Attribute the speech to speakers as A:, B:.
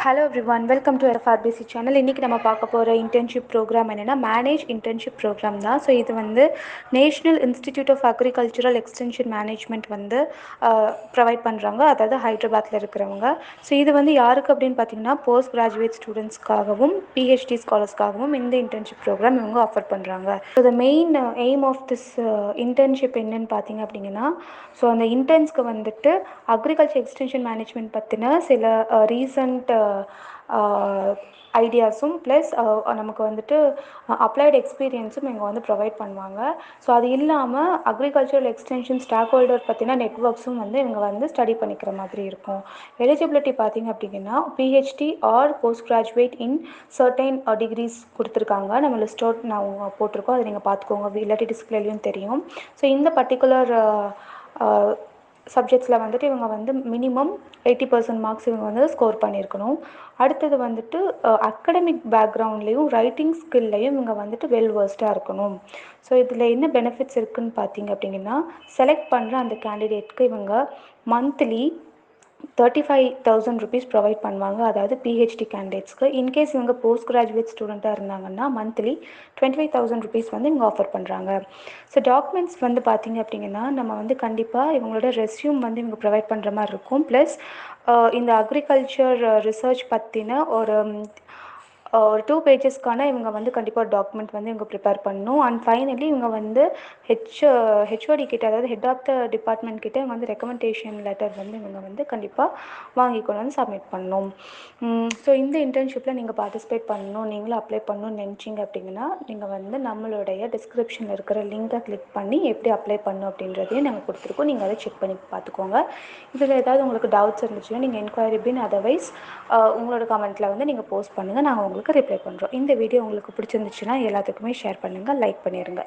A: Hello everyone, welcome to FRBC channel. இன்றைக்கி நம்ம பார்க்க போகிற இன்டர்ன்ஷிப் ப்ரோக்ராம் என்னென்னா மேனேஜ் இன்டர்ன்ஷிப் ப்ரோக்ராம் தான். ஸோ இது வந்து national institute of agricultural extension management வந்து ப்ரொவைட் பண்ணுறாங்க, அதாவது ஹைதராபாத்தில் இருக்கிறவங்க. ஸோ இது வந்து யாருக்கு அப்படின்னு பார்த்தீங்கன்னா போஸ்ட் கிராஜுவேட் ஸ்டூடெண்ட்ஸ்க்காகவும் பிஹெச்டி ஸ்காலர்ஸ்க்காகவும் இந்த இன்டர்ன்ஷிப் ப்ரோக்ராம் இவங்க ஆஃபர் பண்ணுறாங்க. So the main aim of this internship என்னன்னு பார்த்தீங்க அப்படிங்கன்னா, ஸோ அந்த இன்டர்ன்ஸ்க்கு வந்துட்டு அக்ரிகல்ச்சர் எக்ஸ்டென்ஷன் மேனேஜ்மெண்ட் பற்றின சில ரீசண்ட் ஐடியாஸும் ப்ளஸ் நமக்கு வந்துட்டு அப்ளைடு எக்ஸ்பீரியன்ஸும் இவங்க வந்து ப்ரொவைட் பண்ணுவாங்க. ஸோ அது இல்லாமல் அக்ரிகல்ச்சரல் எக்ஸ்டென்ஷன் ஸ்டாக் ஹோல்டர் பற்றின நெட்ஒர்க்ஸும் வந்து இவங்க வந்து ஸ்டடி பண்ணிக்கிற மாதிரி இருக்கும். எலிஜிபிலிட்டி பார்த்திங்க அப்படின்னா PhD or post graduate in certain degrees கொடுத்துருக்காங்க. நம்ம லிஸ்ட் அவுட் நான் போட்டிருக்கோம், அதை நீங்கள் பார்த்துக்கோங்க, இல்லாட்டி டிஸ்பிளேலையும் தெரியும். ஸோ இந்த பர்டிகுலர் சப்ஜெக்ட்ஸில் வந்துட்டு இவங்க வந்து மினிமம் 80% மார்க்ஸ் இவங்க வந்து ஸ்கோர் பண்ணியிருக்கணும். அடுத்தது வந்துட்டு அகடமிக் பேக்ரவுண்ட்லேயும் ரைட்டிங் ஸ்கில்லையும் இவங்க வந்துட்டு வெல் வேர்ஸ்டாக இருக்கணும். ஸோ இதில் என்ன பெனிஃபிட்ஸ் இருக்குதுன்னு பார்த்தீங்க அப்படிங்கன்னா, செலக்ட் பண்ணுற அந்த கேண்டிடேட்க்கு இவங்க மந்த்லி 35,000 ருபீஸ் ப்ரொவைட் பண்ணுவாங்க, அதாவது பிஹெச்டி கேண்டிடேட்ஸ்க்கு. இன்கேஸ் இவங்க போஸ்ட் கிராஜுவேட் ஸ்டூடெண்ட்டாக இருந்தாங்கன்னா மந்த்லி 25,000 ருபீஸ் வந்து இவங்க ஆஃபர் பண்ணுறாங்க. ஸோ டாக்குமெண்ட்ஸ் வந்து பார்த்திங்க அப்படிங்கன்னா, நம்ம வந்து கண்டிப்பாக இவங்களோட ரெஸ்யூம் வந்து இவங்க ப்ரொவைட் பண்ணுற மாதிரி இருக்கும். ப்ளஸ் இந்த அக்ரிகல்ச்சர் ரிசர்ச் பற்றின ஒரு 2 பேஜஸ்க்கான இவங்க வந்து கண்டிப்பாக டாக்குமெண்ட் வந்து இவங்க ப்ரிப்பேர் பண்ணணும். அண்ட் ஃபைனலி இவங்க வந்து ஹெச்ஓடி கிட்ட, அதாவது ஹெட் ஆஃப் த டிபார்ட்மெண்ட் கிட்ட இவங்க வந்து ரெக்கமெண்டேஷன் லெட்டர் வந்து இவங்க வந்து கண்டிப்பாக வாங்கிக்கணும்னு சப்மிட் பண்ணணும். ஸோ இந்த இன்டர்ன்ஷிப்பில் நீங்கள் பார்ட்டிசிபேட் பண்ணணும், நீங்களும் அப்ளை பண்ணணும்னு நினச்சிங்க அப்படிங்கன்னா நீங்கள் வந்து நம்மளுடைய டிஸ்கிரிப்ஷனில் இருக்கிற லிங்கை கிளிக் பண்ணி எப்படி அப்ளை பண்ணணும் அப்படின்றதையும் நாங்கள் கொடுத்துருக்கோம். நீங்கள் அதை செக் பண்ணி பார்த்துக்கோங்க. இதில் ஏதாவது உங்களுக்கு டவுட்ஸ் இருந்துச்சுன்னா நீங்கள் என்கொயரி பின் அதர்வைஸ் உங்களோட கமெண்ட்டில் வந்து நீங்கள் போஸ்ட் பண்ணுங்கள், நாங்கள் உங்களுக்கு ரிப்ளை பண்ணுறோம். இந்த வீடியோ உங்களுக்கு பிடிச்சிருந்துச்சுன்னா எல்லாத்துக்குமே ஷேர் பண்ணுங்கள், லைக் பண்ணிடுங்க.